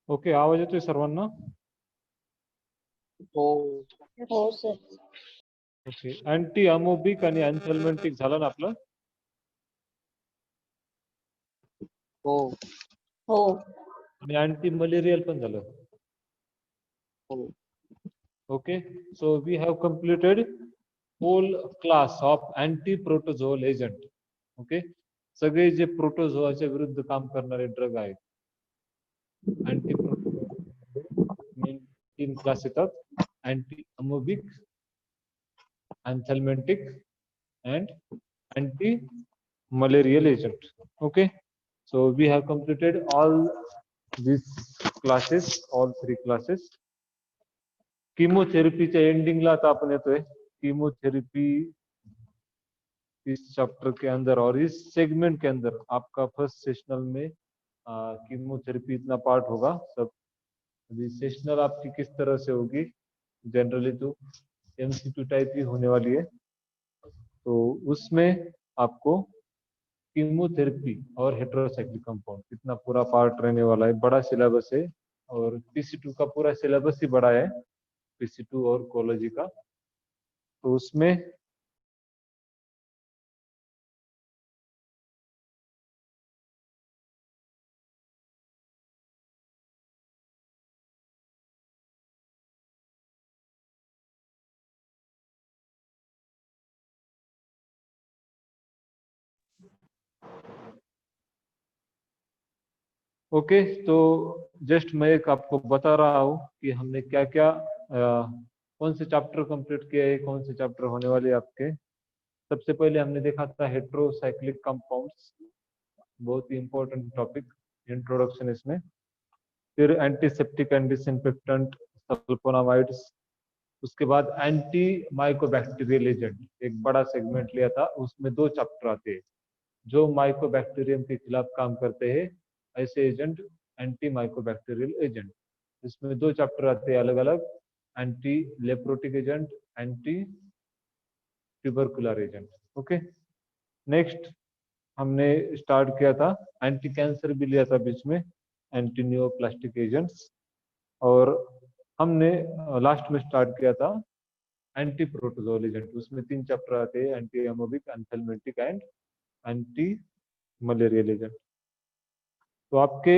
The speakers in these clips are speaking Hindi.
ओके, आवाज येतोय सर्वांना? हो हो सर. ओके, अँटी अमोबिक आणि अँथेल्मेंटिक झालं ना आपलं? हो हो. आणि अँटी मलेरियल पण झालं. हो okay, so we have completed whole class of anti protozoal agent. Okay, सगळे जे प्रोटोझोआच्या विरुद्ध काम करणारे ड्रग आहेत, अँटी प्रोटोझोअल 3 क्लास येतात: anti amoebic, anthelmintic and anti-malarial agent. Okay, so we have completed all these classes, all 3 classes. कीमोथेरेपीच्या एंडिंगला आता आपण येतोय. कीमोथेरेपी इस चैप्टर के अंदर और इस सेगमेंट के अंदर आपका फर्स्ट सेशनल में कीमोथेरेपी इतना पार्ट होगा सब. अभी सेशनल आपकी किस तरह से होगी, जनरली तो एमसीक्यू टाइप ही होने वाली है. तो उसमें आपको कीमोथेरेपी और हेटेरोसाइक्लिक कंपाउंड इतना पूरा पार्ट रहने वाला है. बड़ा सिलेबस है और पीसी2 का पूरा सिलेबस ही बड़ा है, पीसी2 और कोलॉजी का. तो उसमें ओके, तो जस्ट मैं एक आपको बता रहा हूँ कि हमने क्या क्या कौन से चैप्टर कंप्लीट किए हैं, कौन से चैप्टर होने वाले आपके. सबसे पहले हमने देखा था हेटेरोसाइक्लिक कंपाउंड्स, बहुत ही इंपॉर्टेंट टॉपिक, इंट्रोडक्शन इसमें. फिर एंटीसेप्टिक एंड डिसइंफेक्टेंट, सल्फोनामाइड्स. उसके बाद एंटी माइकोबैक्टीरियल एजेंट, एक बड़ा सेगमेंट लिया था, उसमें 2 चैप्टर आते हैं जो माइकोबैक्टीरियम के खिलाफ काम करते हैं, ऐसे एजेंट एंटी माइकोबैक्टीरियल एजेंट. इसमें 2 चैप्टर आते हैं अलग अलग, anti leprotic agent, anti tubercular agent. Okay, next हमने स्टार्ट किया था एंटी कैंसर भी लिया था बीच में, एंटी न्यूरोप्लास्टिक एजेंट्स. और हमने लास्ट में स्टार्ट किया था एंटी प्रोटोजोअल एजेंट. उसमें 3 चैप्टर आते हैं, anti amoebic, anthelmintic and anti malarial agent. तो आपके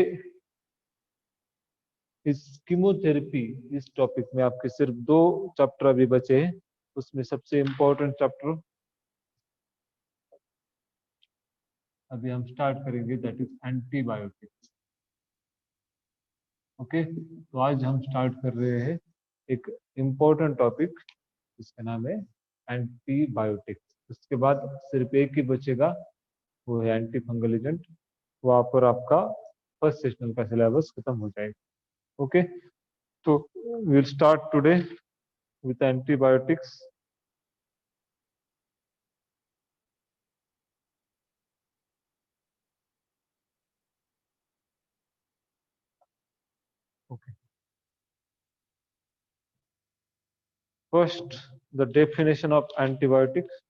इस कीमोथेरेपी इस टॉपिक में आपके सिर्फ 2 चैप्टर अभी बचे हैं. उसमें सबसे इम्पोर्टेंट चैप्टर अभी हम स्टार्ट करेंगे, दैट इज एंटीबायोटिक्स. ओके, तो आज हम स्टार्ट कर रहे हैं एक इम्पोर्टेंट टॉपिक, इसका नाम है एंटीबायोटिक्स. उसके बाद सिर्फ एक ही बचेगा, वो है एंटी फंगल एजेंट. वहां पर आपका फर्स्ट सेशनल का सिलेबस खत्म हो जाएगा. ओके, तो will start today with antibiotics. Okay, first the definition of antibiotics.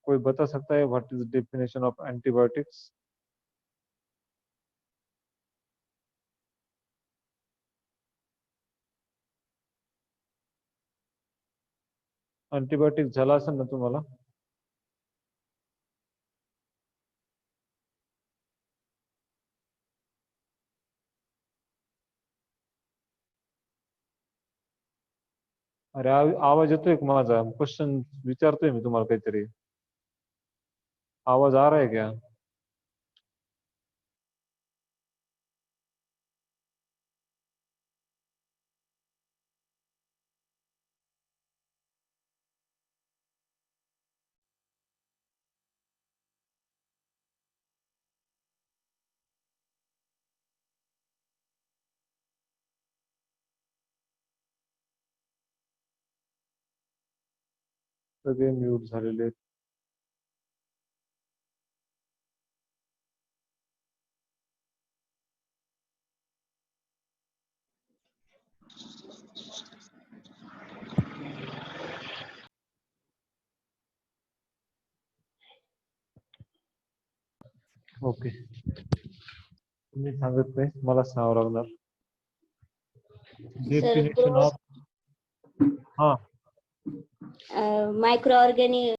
कोई बता सकता है what is the definition of antibiotics? Antibiotic झाला असेल ना तुम्हाला? अरे आवाज येतोय का माझा? क्वेश्चन विचारतोय मी तुम्हाला काहीतरी. आवाज आ रहा है क्या? सगळे म्यूट झालेले आहेत. ओके, तुम्ही सांगत नाही, मला सांगावं लागणार. डेफिनेशन ऑफ, हाँ मायक्रो ऑर्गॅनिझमची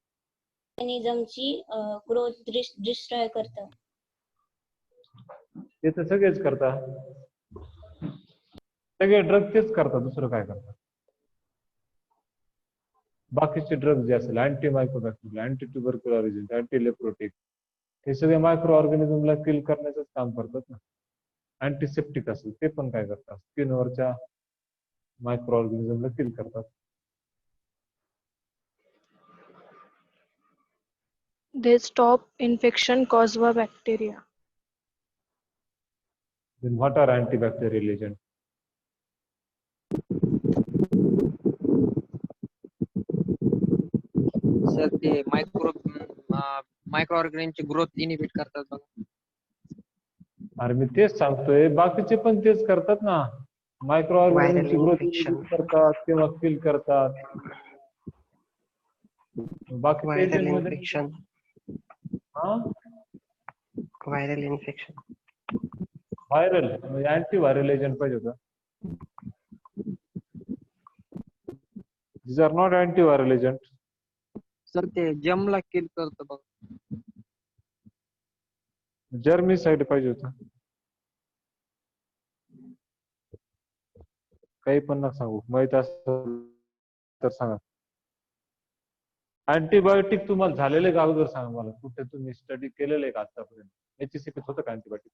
ग्रोथ डिस्ट्रॉय करतं. ते तर सगळेच करतात, सगळे ड्रग तेच करतात, दुसरं काय करतात. बाकीचे ड्रग जे असेल अँटी मायक्रोबॅक्टेरियल, अँटी ट्युबरक्युलोसिस, अँटी लेप्रोटिक, हे सगळे मायक्रो ऑर्गॅनिझमला किल करण्याचंच काम करतात ना. अँटीसेप्टिक असेल ते पण काय करतात, स्किनवरच्या मायक्रो ऑर्गॅनिझमला किल करतात. They stop infection caused by bacteria. Then what are antibacterial agents? Sir ते मायक्रो ऑर्गॅनिझमची ग्रोथ इनिबिट करतात बघा. अरे मी तेच सांगतोय, बाकीचे पण तेच करतात ना. मायक्रो ऑर्गॅनिझमची ग्रोथ इनिबिट करतात किंवा किल करतात. बाकीचे व्हायरल एजंट मध्ये इन्फेक्शन, हा व्हायरल इन्फेक्शन. व्हायरल म्हणजे अँटी व्हायरल एजंट पाहिजे होता. These are not antiviral agent. Sir ते जमला किल करतं बघा. जर्मिसाइड पाहिजे होता. काही पण ना सांगू, माहित असेल तर सांगा. अँटीबायोटिक तुम्हाला झालेले का अगोदर सांगा मला, कुठे तुम्ही स्टडी केलेलं आहे का आतापर्यंत? HCP होतं का antibiotic?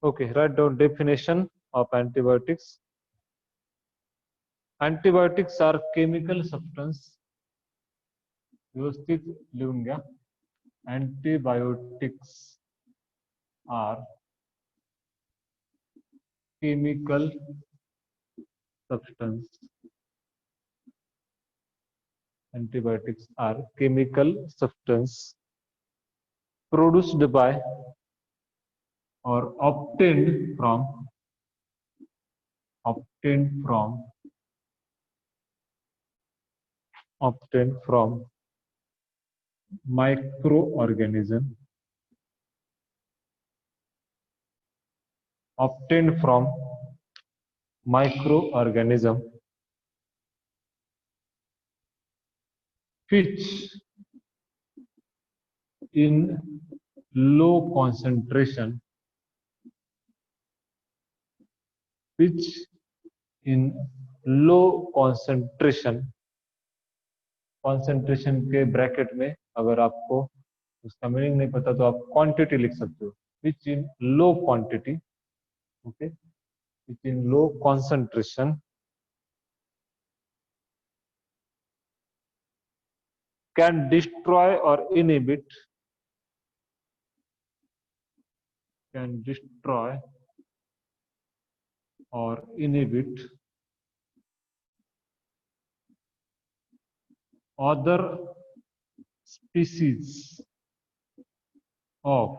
Okay, write down definition of antibiotics. Antibiotics are chemical substance. व्यवस्थित लिहून घ्या. Antibiotics are chemical substance. Antibiotics are chemical substance produced by or obtained from microorganism, obtained from microorganism which in low concentration, concentration के ब्रैकेट में अगर आपको उसका मीनिंग नहीं पता तो आप क्वांटिटी लिख सकते हो. which in low quantity, okay, which in low concentration can destroy or inhibit other species of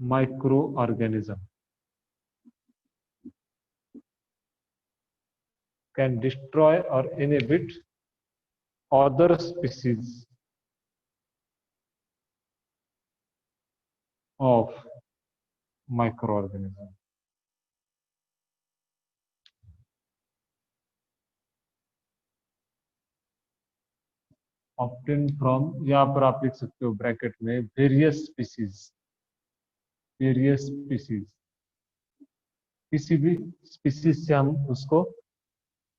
microorganism. Can destroy or inhibit other species of microorganism. Obtained from, यहाँ पर आप लिख सकते हो ब्रैकेट में वेरियस स्पीसीज. किसी भी स्पीसीज से हम उसको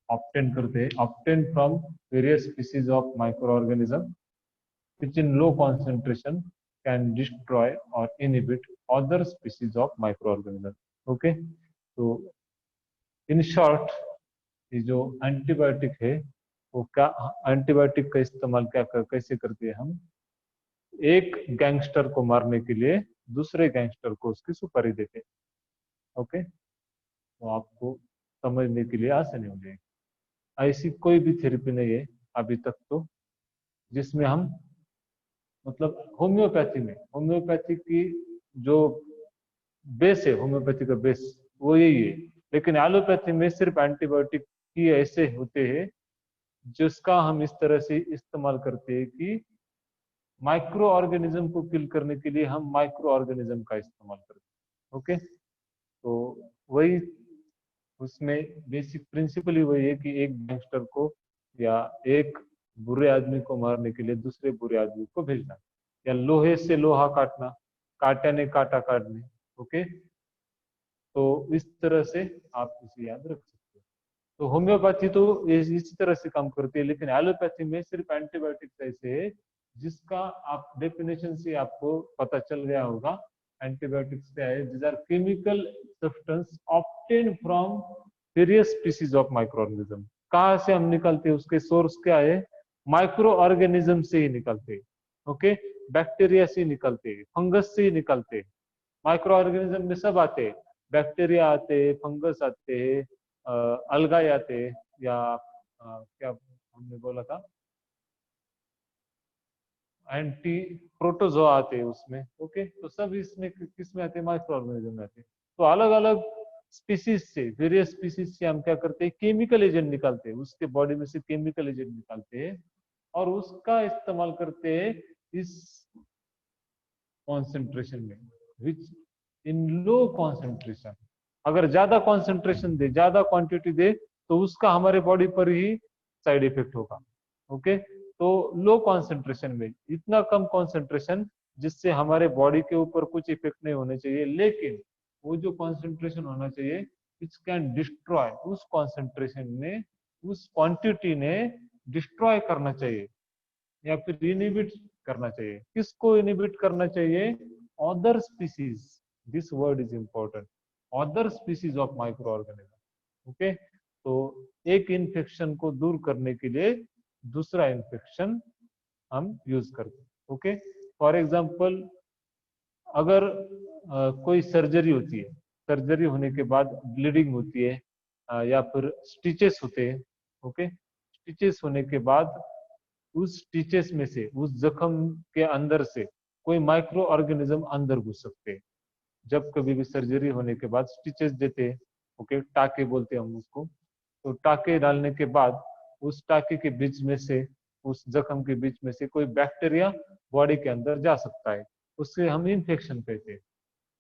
ऑब्टेन करते हैं. Obtain from various species of microorganism which in low concentration can destroy or inhibit other species of microorganism. Okay, तो in short ये जो एंटीबायोटिक है वो क्या, एंटीबायोटिक का इस्तेमाल कैसे करते हैं हम? एक गैंगस्टर को मारने के लिए दूसरे गैंगस्टर को उसकी सुपारी देते हैं. ओके, तो आपको समझने के लिए आसानी हो जाएगी. ऐसी कोई भी थेरेपी नहीं है अभी तक तो जिसमें हम, मतलब होम्योपैथी की जो बेस है, होम्योपैथी का बेस वो यही है. लेकिन एलोपैथी में सिर्फ एंटीबायोटिक ही ऐसे होते हैं जिसका हम इस तरह से इस्तेमाल करते हैं कि माइक्रो ऑर्गेनिज्म को किल करने के लिए हम माइक्रो ऑर्गेनिज्म का इस्तेमाल करते हैं। ओके, तो वही उसमें बेसिक प्रिंसिपल ही वही है कि एक गैंगस्टर को या एक बुरे आदमी को मारने के लिए दूसरे बुरे आदमी को भेजना, या लोहे से लोहा काटना, कांटे ने कांटा काटने। ओके, तो इस तरह से आप इसे याद रख सकते हो। तो होम्योपैथी तो इसी तरह से काम करती है, लेकिन एलोपैथी में सिर्फ एंटीबायोटिक्स ऐसे है जिसका आप डेफिनेशन से आपको पता चल गया होगा। एंटीबायोटिक्स क्या है? These are chemical substance obtain from various species of microorganism. कहाँ से हम निकलते हैं, उसके सोर्स क्या है? माइक्रो ऑर्गेनिज्म से ही निकलते हैं। ओके, बैक्टीरिया से निकलते हैं, फंगस से ही निकलते हैं। माइक्रो ऑर्गेनिज्म में सब आते हैं, बैक्टीरिया आते हैं, फंगस आते हैं, अलगाई आते हैं, या क्या हमने बोला था, एंटी प्रोटोजोआ आते हैं उसमें। ओके, तो सब इसमें किस में आते हैं? माइक्रो ऑर्गेनिज्म में आते हैं। तो अलग अलग स्पीसीज से, वेरियस स्पीसीज से हम क्या करते हैं? केमिकल एजेंट निकालते हैं, उसके बॉडी में से केमिकल एजेंट निकालते हैं और उसका इस्तेमाल करते हैं इस कॉन्सेंट्रेशन में, विच इन लो कॉन्सेंट्रेशन। अगर ज्यादा कॉन्सेंट्रेशन दे, ज्यादा क्वांटिटी दे, तो उसका हमारे बॉडी पर ही साइड इफेक्ट होगा। ओके, तो लो कॉन्सेंट्रेशन में, इतना कम कॉन्सेंट्रेशन जिससे हमारे बॉडी के ऊपर कुछ इफेक्ट नहीं होने चाहिए, लेकिन वो जो कॉन्सेंट्रेशन होना चाहिए इट कैन डिस्ट्रॉय, उस कॉन्सेंट्रेशन ने, उस क्वांटिटी ने डिस्ट्रॉय करना चाहिए या फिर इनिबिट करना चाहिए। किसको इनिबिट करना चाहिए? Other species, this word is important, other species of micro organism. Okay, तो एक इन्फेक्शन को दूर करने के लिए दूसरा इन्फेक्शन हम यूज करते हैं। ओके, फॉर एग्जांपल अगर कोई सर्जरी होती है, सर्जरी होने के बाद ब्लीडिंग होती है, या फिर स्टिचेस होते हैं। ओके, स्टिचेस होने के बाद उस स्टिचेस में से, उस जख्म के अंदर से कोई माइक्रो ऑर्गेनिज्म अंदर घुस सकते हैं। जब कभी भी सर्जरी होने के बाद स्टिचेस देते हैं, ओके, टाके बोलते हैं हम उसको, तो टाके डालने के बाद उस टाके के बीच में से, उस जख्म के बीच में से कोई बैक्टीरिया बॉडी के अंदर जा सकता है, उससे हम इन्फेक्शन कहते हैं।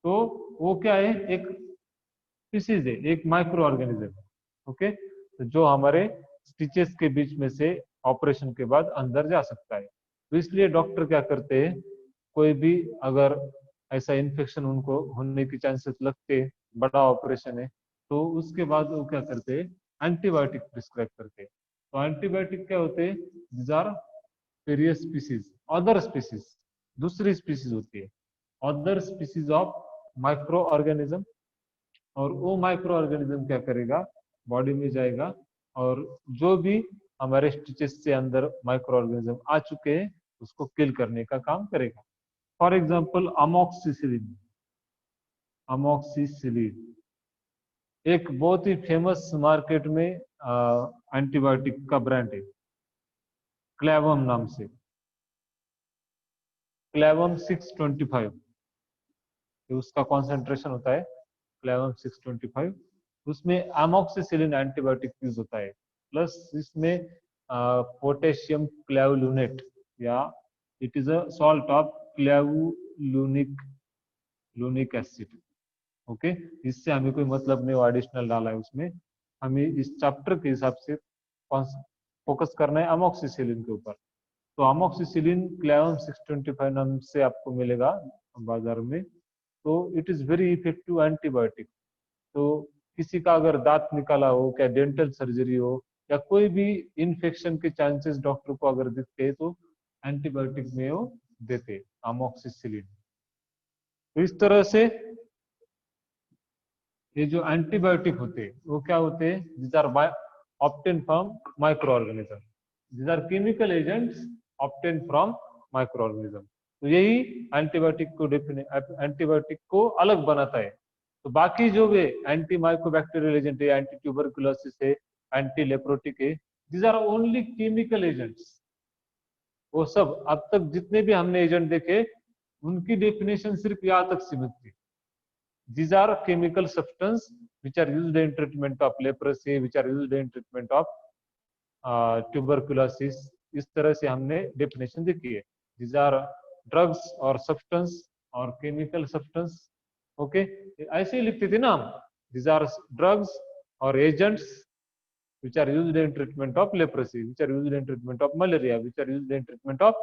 तो वो क्या है? एक स्पीसीज है, एक माइक्रो ऑर्गेनिज्म है। ओके, तो जो हमारे स्टिचेस के बीच में से ऑपरेशन के बाद अंदर जा सकता है। तो इसलिए डॉक्टर क्या करते हैं, कोई भी अगर ऐसा इन्फेक्शन उनको होने की चांसेस लगते हैं, बड़ा ऑपरेशन है, तो उसके बाद वो क्या करते हैं? एंटीबायोटिक प्रिस्क्राइब करते हैं। तो एंटीबायोटिक क्या होते हैं? These are various species, other species, दूसरी स्पीसीज होती है, other species of micro organism. और वो माइक्रो ऑर्गेनिज्म क्या करेगा? बॉडी में जाएगा और जो भी हमारे स्टिचेस से अंदर माइक्रो ऑर्गेनिज्म आ चुके हैं उसको किल करने का काम करेगा। फॉर एग्जांपल अमोक्सिसिलिन, अमोक्सिसिलिन एक बहुत ही फेमस मार्केट में एंटीबायोटिक का ब्रांड है, क्लेवम नाम से, क्लेवम 625 उसका कॉन्सेंट्रेशन होता है, क्लेवम 625। उसमें अमोक्सिसिलिन एंटीबायोटिक यूज होता है, प्लस इसमें पोटेशियम क्लेवुलोनेट, या it is a salt of clavulanic acid. Okay, इससे हमें कोई मतलब नहीं, वो एडिशनल डाला है उसमें। हमें इस चैप्टर के हिसाब से फोकस करना है अमोक्सिसिलिन के ऊपर। तो अमोक्सिसिलिन क्लेवम 625 नाम से आपको मिलेगा बाजार में। तो it is very effective antibiotic. तो किसी का अगर दांत निकाला हो, क्या डेंटल सर्जरी हो, या कोई भी इन्फेक्शन के चांसेस डॉक्टर को अगर दिखते हैं, तो एंटीबायोटिक में वो देते अमोक्सिसिलिन। तो इस तरह से ये जो एंटीबायोटिक होते हैं वो क्या होते हैं? These are obtain from micro organism, these are chemical agents obtain from micro organism. तो यही एंटीबायोटिक को अलग बनाता है। तो बाकी जो भी एंटी माइक्रोबैक्टीरियल एजेंट है, एंटी ट्यूबरकुलोसिस है, एंटी लेप्रोटिक है, these are only chemical agents. वो सब अब तक जितने भी हमने एजेंट देखे उनकी डेफिनेशन सिर्फ यहाँ तक सीमित थी। These are chemical substance which are used in treatment of leprosy, which are used in treatment of tuberculosis. इस तरह से हमने डेफिनेशन देखी है. These are drugs or substance or chemical substance. Okay, ऐसे ही लिखते थे ना हम. These are drugs or agents which are used in treatment of leprosy, which are used in treatment of malaria, which are used in treatment of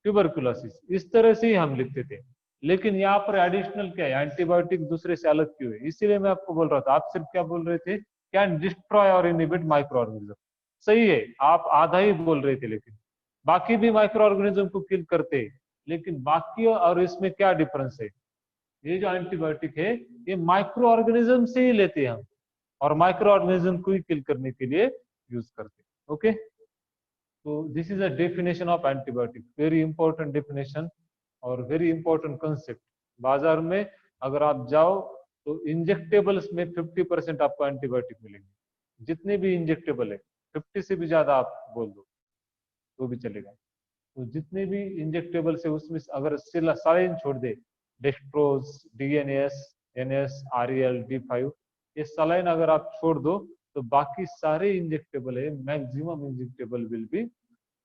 tuberculosis. इस तरह से ही हम लिखते थे. लेकिन यहाँ पर एडिशनल क्या है, एंटीबायोटिक दूसरे से अलग क्यों है? इसीलिए मैं आपको बोल रहा था. आप सिर्फ क्या बोल रहे थे, कैन डिस्ट्रॉय और इनहिबिट माइक्रो ऑर्गेनिज्म. सही है, आप आधा ही बोल रहे थे, लेकिन बाकी भी माइक्रो ऑर्गेनिज्म को किल करते हैं. लेकिन बाकी और इसमें क्या डिफरेंस है? ये जो एंटीबायोटिक है ये माइक्रो ऑर्गेनिज्म से ही लेते हैं हम, और माइक्रो ऑर्गेनिज्म को ही किल करने के लिए यूज करते हैं. ओके, तो this is a definition of antibiotic. Very important definition और वेरी इंपॉर्टेंट कंसेप्ट. बाजार में अगर आप जाओ तो इंजेक्टेबल्स में 50% आपको एंटीबायोटिक मिलेंगे. जितने भी इंजेक्टेबल है 50 से भी ज्यादा आप बोल दो तो भी चलेगा. तो जितने भी इंजेक्टेबल से उसमें अगर सालाइन छोड़ दे, डेक्सट्रोज, डीएनएस, एनएस, आरईएल, डी5, ये सालाइन अगर आप छोड़ दो तो बाकी सारे इंजेक्टेबल है, maximum injectable will be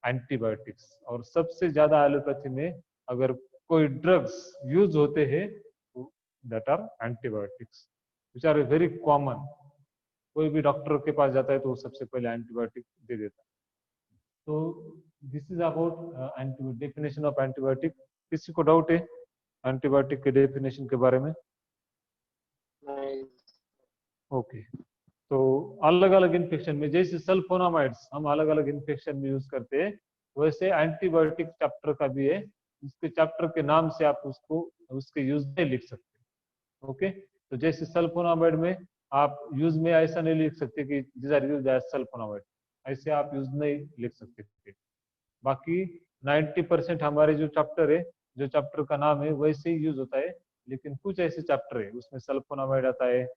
antibiotics. और सबसे ज्यादा एलोपैथी में अगर कोई ड्रग्स यूज होते हैं that are antibiotics which are very common. कोई भी डॉक्टर के पास जाता है तो वो सबसे पहले एंटीबायोटिक दे देता है. तो this is about definition of antibiotic. किसी को डाउट है एंटीबायोटिक के डेफिनेशन के बारे में? ओके, तो अलग अलग इन्फेक्शन में जैसे सल्फोनामाइड्स हम अलग अलग इन्फेक्शन में यूज करते हैं, वैसे एंटीबायोटिक चैप्टर का भी है. उसके चैप्टर के नाम से आप उसको उसके यूज में लिख सकते हैं. ओके, तो जैसे सल्फोनामाइड में आप यूज में ऐसा नहीं लिख सकते कि this are used as sulphonamide, ऐसे आप यूज नहीं लिख सकते. बाकी 90% हमारे जो चैप्टर है, जो चैप्टर का नाम है वैसे ही यूज होता है. लेकिन कुछ ऐसे चैप्टर है उसमें सल्फोनामाइड आता है,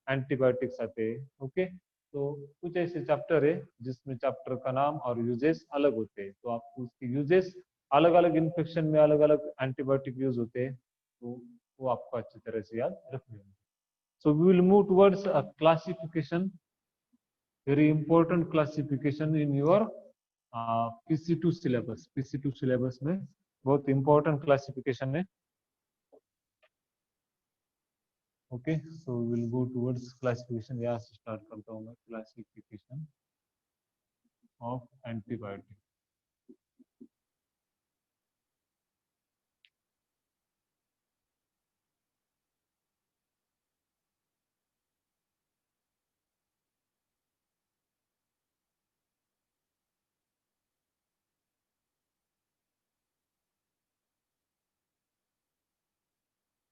एंटीबायोटिक्स आते हैं. ओके, तो कुछ ऐसे चैप्टर है जिसमें चैप्टर का नाम और यूजेस अलग होते हैं. तो आपको उसके यूजेस अलग अलग इन्फेक्शन में अलग अलग एंटीबायोटिक यूज होते हैं, तो वो आपको अच्छी तरह से याद रखने होंगे. So we will move towards a classification, very important classification in your PC2 syllabus. PC2 syllabus में बहुत इंपॉर्टेंट क्लासिफिकेशन है. Okay, so we will go towards classification. यहाँ से स्टार्ट करता हूँ मैं. Classification of antibiotic.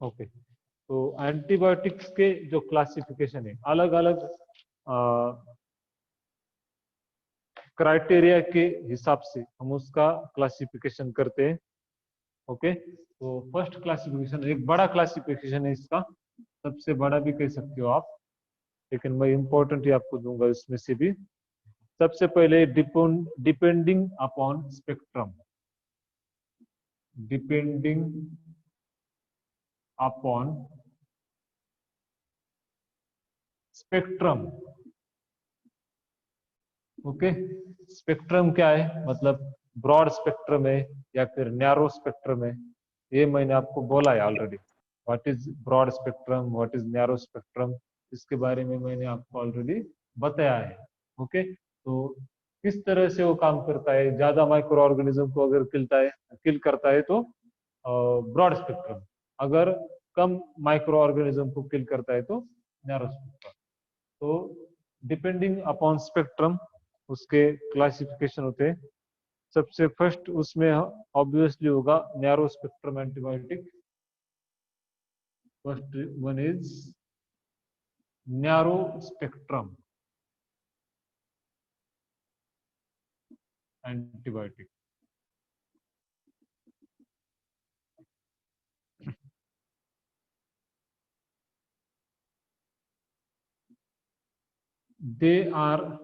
ओके, तो एंटीबायोटिक्स के जो क्लासिफिकेशन है अलग अलग क्राइटेरिया के हिसाब से हम उसका क्लासिफिकेशन करते हैं. ओके, तो फर्स्ट क्लासिफिकेशन एक बड़ा क्लासिफिकेशन है इसका, सबसे बड़ा भी कह सकते हो आप, लेकिन मैं इंपॉर्टेंट ही आपको दूंगा इसमें से भी. सबसे पहले depending upon spectrum. Depending upon spectrum. Okay, spectrum क्या है, मतलब ब्रॉड स्पेक्ट्रम है या फिर नैरो स्पेक्ट्रम है, ये मैंने आपको बोला है already. What is broad spectrum, what is narrow spectrum, इसके बारे में मैंने आपको ऑलरेडी बताया है. ओके, तो किस तरह से वो काम करता है, ज्यादा माइक्रो ऑर्गेनिज्म को अगर किल करता है तो ब्रॉड स्पेक्ट्रम, अगर कम माइक्रो ऑर्गेनिज्म को किल करता है तो नैरो स्पेक्ट्रम. तो डिपेंडिंग अपॉन स्पेक्ट्रम उसके क्लासिफिकेशन होते हैं. सबसे फर्स्ट उसमें ऑब्वियसली होगा narrow spectrum antibiotic. First one is narrow spectrum antibiotic. they are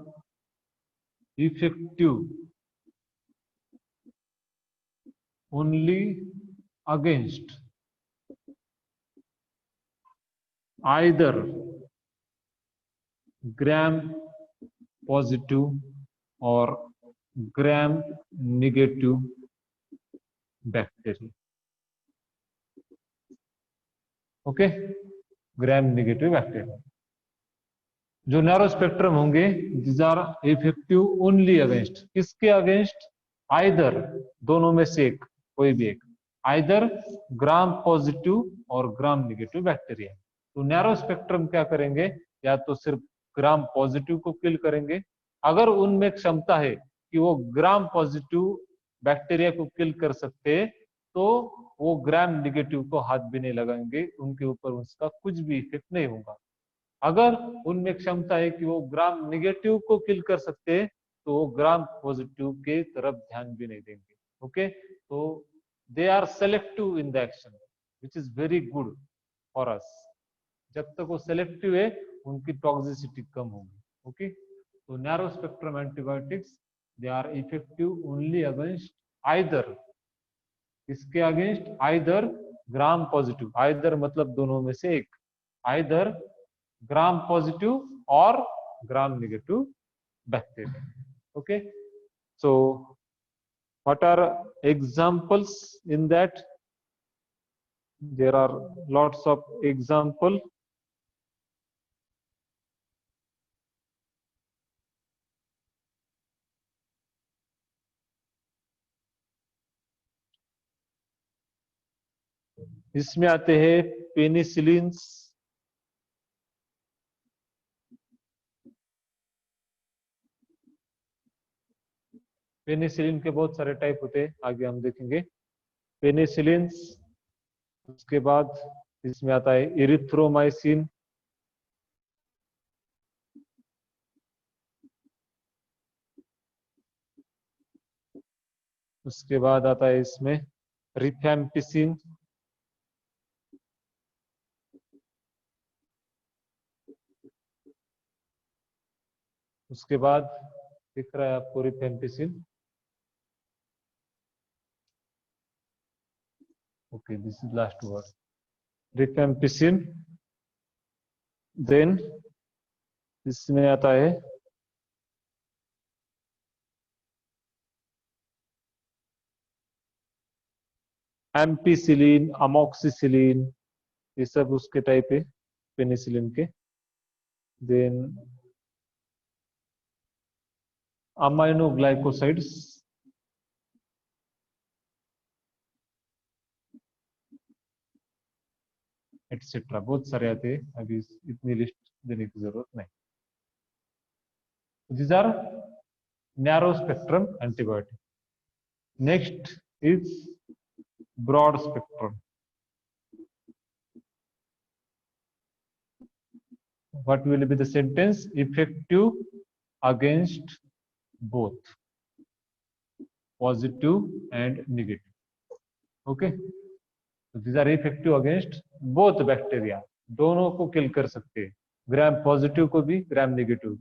effective only against either gram positive or gram negative bacteria. Okay, gram negative bacteria जो नैरो स्पेक्ट्रम होंगे, these are effective only against, किसके अगेंस्ट? आइदर, दोनों में से एक, कोई भी एक, आइदर ग्राम पॉजिटिव और ग्राम नेगेटिव बैक्टीरिया। तो नैरो स्पेक्ट्रम क्या करेंगे? या तो सिर्फ ग्राम पॉजिटिव को किल करेंगे, अगर उनमें क्षमता है कि वो ग्राम पॉजिटिव बैक्टीरिया को किल कर सकते हैं तो वो ग्राम नेगेटिव को हाथ भी नहीं लगाएंगे, उनके ऊपर उसका कुछ भी इफेक्ट नहीं होगा। अगर उनमें क्षमता है कि वो ग्राम नेगेटिव को किल कर सकते हैं तो वो ग्राम पॉजिटिव के तरफ ध्यान भी नहीं देंगे। ओके, तो they are selective in the action which is very good for us. जब तक वो सेलेक्टिव है उनकी टॉक्सिसिटी कम होगी। ओके, तो narrow spectrum antibiotics they are effective only against either, इसके against either gram positive, either मतलब दोनों में से एक, आइदर ग्राम पॉजिटिव और gram negative bacteria. Okay, so what are examples in that? There are lots of example. इसमें आते हैं पेनिसिलिन्स, पेनिसिलिन के बहुत सारे टाइप होते हैं, आगे हम देखेंगे पेनिसिलिन्स। उसके बाद इसमें आता है इरिथ्रोमाइसिन, उसके बाद आता है इसमें रिफैम्पिसिन, उसके बाद दिख रहा है आपको rifampicin. Okay, this is last word, rifampicin. Then इसमें आता है एम्पिसिलिन, अमोक्सिसिलिन, ये सब उसके टाइप है पेनिसिलिन के। देन अमाइनोग्लाइकोसाइड्स, एटसेट्रा, बहुत सारे आते हैं, अभी इतनी लिस्ट देने की जरूरत नहीं। These are narrow spectrum antibiotic. Next is broad spectrum. What will be the sentence? Effective against both positive and negative. Okay, so these are effective against both bacteria, दोनों को किल कर सकते हैं, ग्राम पॉजिटिव को भी ग्राम नेगेटिव।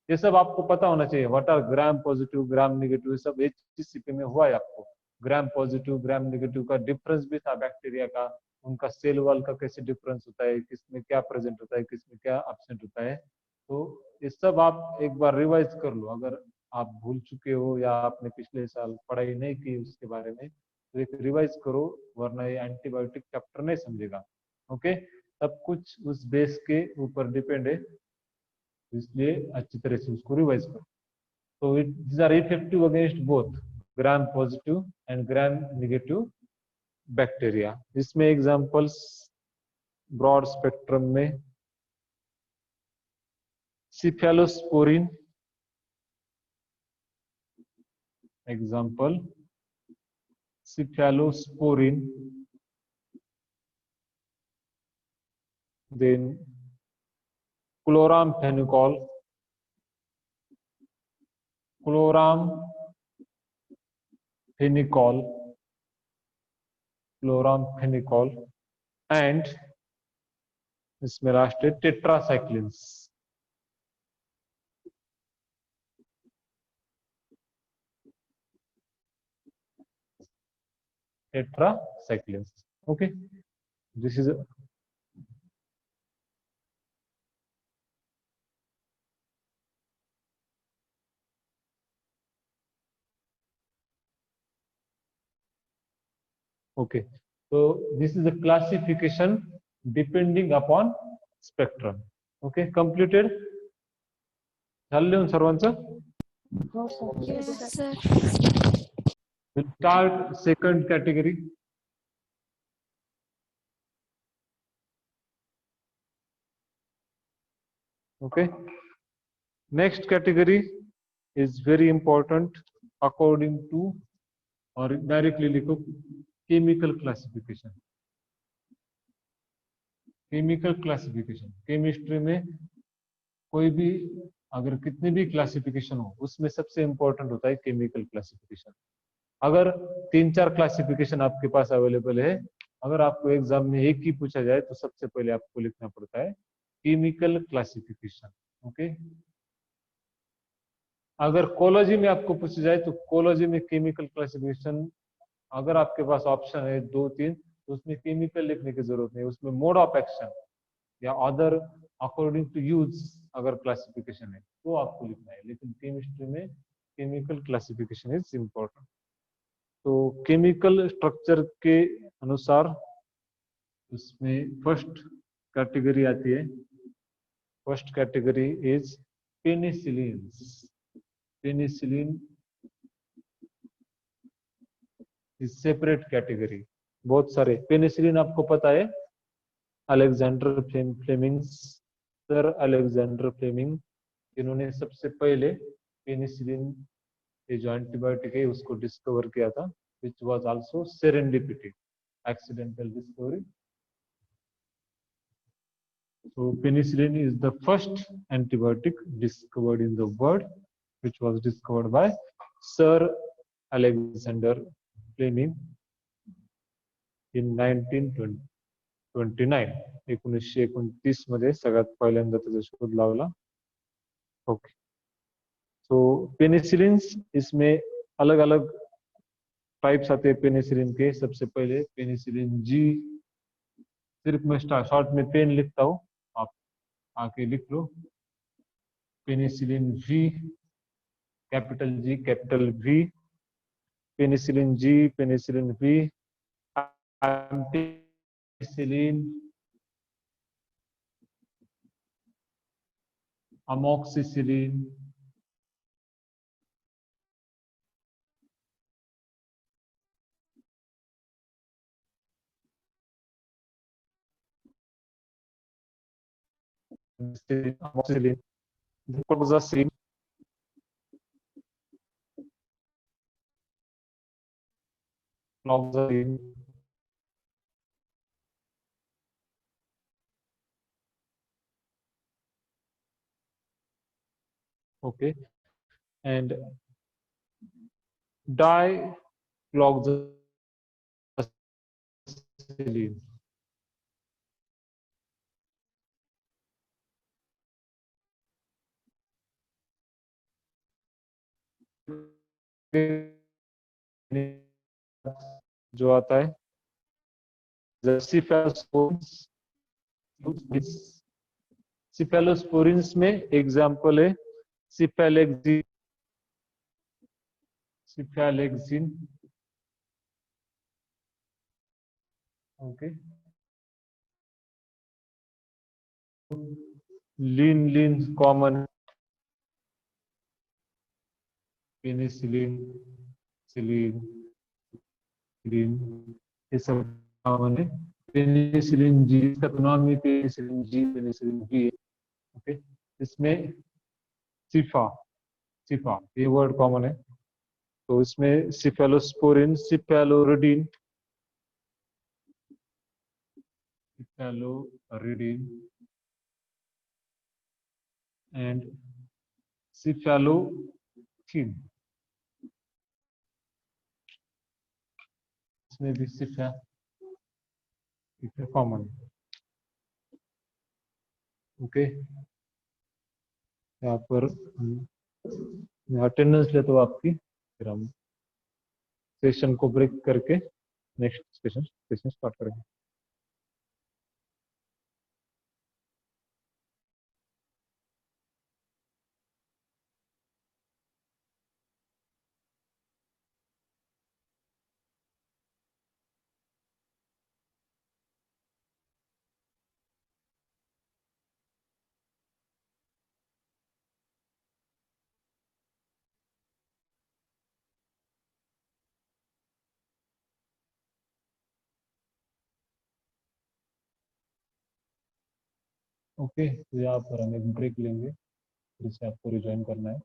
ये सब आपको पता होना चाहिए, what are gram positive gram negative, ये सब HCCP में हुआ है आपको। ग्राम पॉजिटिव ग्राम नेगेटिव का डिफरेंस भी था बैक्टीरिया का, उनका सेल वॉल का कैसे डिफरेंस होता है, किसमें क्या प्रेजेंट होता है, किसमें क्या एब्सेंट होता है। तो ये सब आप एक बार रिवाइज कर लो, अगर आप भूल चुके हो या आपने पिछले साल पढ़ाई नहीं की उसके बारे में, तो एक रिवाइज करो, वरना ये एंटीबायोटिक चैप्टर नहीं समझेगा। ओके, सब कुछ उस बेस के ऊपर डिपेंड है, इसलिए अच्छी तरह से उसको रिवाइज करो। तो these are effective against both gram positive and gram negative bacteria. इसमें एग्जांपल्स ब्रॉड स्पेक्ट्रम में cephalosporin, example cephalosporin, then chloramphenicol, chloramphenicol, chloramphenicol and इसमें लास्ट है tetracyclines, tetracyclines. Okay, this is Okay, so this is the classification depending upon spectrum. Okay, completed. झालं लिहून सर्वांचं? हो sir. Yes, sir. We'll start second category. Okay, next category is very important according to, or directly लिखो, chemical classification. Chemical classification, chemistry में कोई भी अगर कितने भी क्लासिफिकेशन हो उसमें सबसे इंपॉर्टेंट होता है केमिकल क्लासिफिकेशन. अगर 3-4 क्लासिफिकेशन आपके पास अवेलेबल है, अगर आपको एग्जाम में एक ही पूछा जाए तो सबसे पहले आपको लिखना पड़ता है केमिकल क्लासिफिकेशन. ओके, अगर कोलॉजी में आपको पूछा जाए तो कोलॉजी में केमिकल क्लासिफिकेशन अगर आपके पास ऑप्शन है 2-3 तो उसमें केमिकल लिखने की जरूरत नहीं, उसमें मोड ऑफ एक्शन या अदर अकॉर्डिंग टू यूज अगर क्लासिफिकेशन है तो आपको लिखना है, लेकिन केमिस्ट्री में केमिकल क्लासिफिकेशन इज इम्पोर्टेंट. तो केमिकल स्ट्रक्चर के अनुसार उसमें फर्स्ट कैटेगरी आती है. First category is penicillin. Penicillin is separate category. बहुत सारे पेनिसिलिन आपको पता है, Alexander Fleming, sir Alexander Fleming, इन्होंने सबसे पहले पेनिसिलिन ये जो एंटीबायोटिक है उसको डिस्कवर किया था, which was also serendipity, accidental discovery. So penicillin is the first antibiotic discovered in the world, which was discovered by Sir Alexander Fleming in 1929. 1929 मध्ये सगळ्यात पहिल्यांदा त्याचा शोध लावला. ओके, सो पेनिसिलिन्स इसमें अलग अलग टाइप्स आते हैं पेनिसिलिन के. सबसे पहले पेनिसिलिन जी, सिर्फ मैं शॉर्ट में पेन लिखता हूँ, आप आके लिख लो. Penicillin V, capital G capital V, penicillin G, penicillin V, ampicillin, amoxicillin, amoxicillin, ducloxacin, cloxacin, okay, and dicloxacillin. जो आता है सिफेलोस्पोरिन्स में एग्जाम्पल है सिफेलेक्सिन, सिफेलेक्सिन, ओके, लीन लीन कॉमन, पेनिसिलिन, सिलिन, सिलिन, ये सब कॉमन है. पेनिसिलिन जी का तो नाम ही penicillin G, penicillin B. Okay, इसमें सिफा, सिफा ये वर्ड कॉमन है. तो इसमें सिफेलोस्पोरिन, सिफेलोरिडीन, सिफेलोरिडीन एंड सिफेलोथिन, इसमें भी सिफा कॉमन. ओके, यहाँ पर अटेंडेंस लेते हो आपकी, फिर हम सेशन को ब्रेक करके नेक्स्ट सेशन स्टार्ट करेंगे. ओके, तो यहाँ पर हम एक ब्रेक लेंगे, फिर से आपको रिज्वाइन करना है।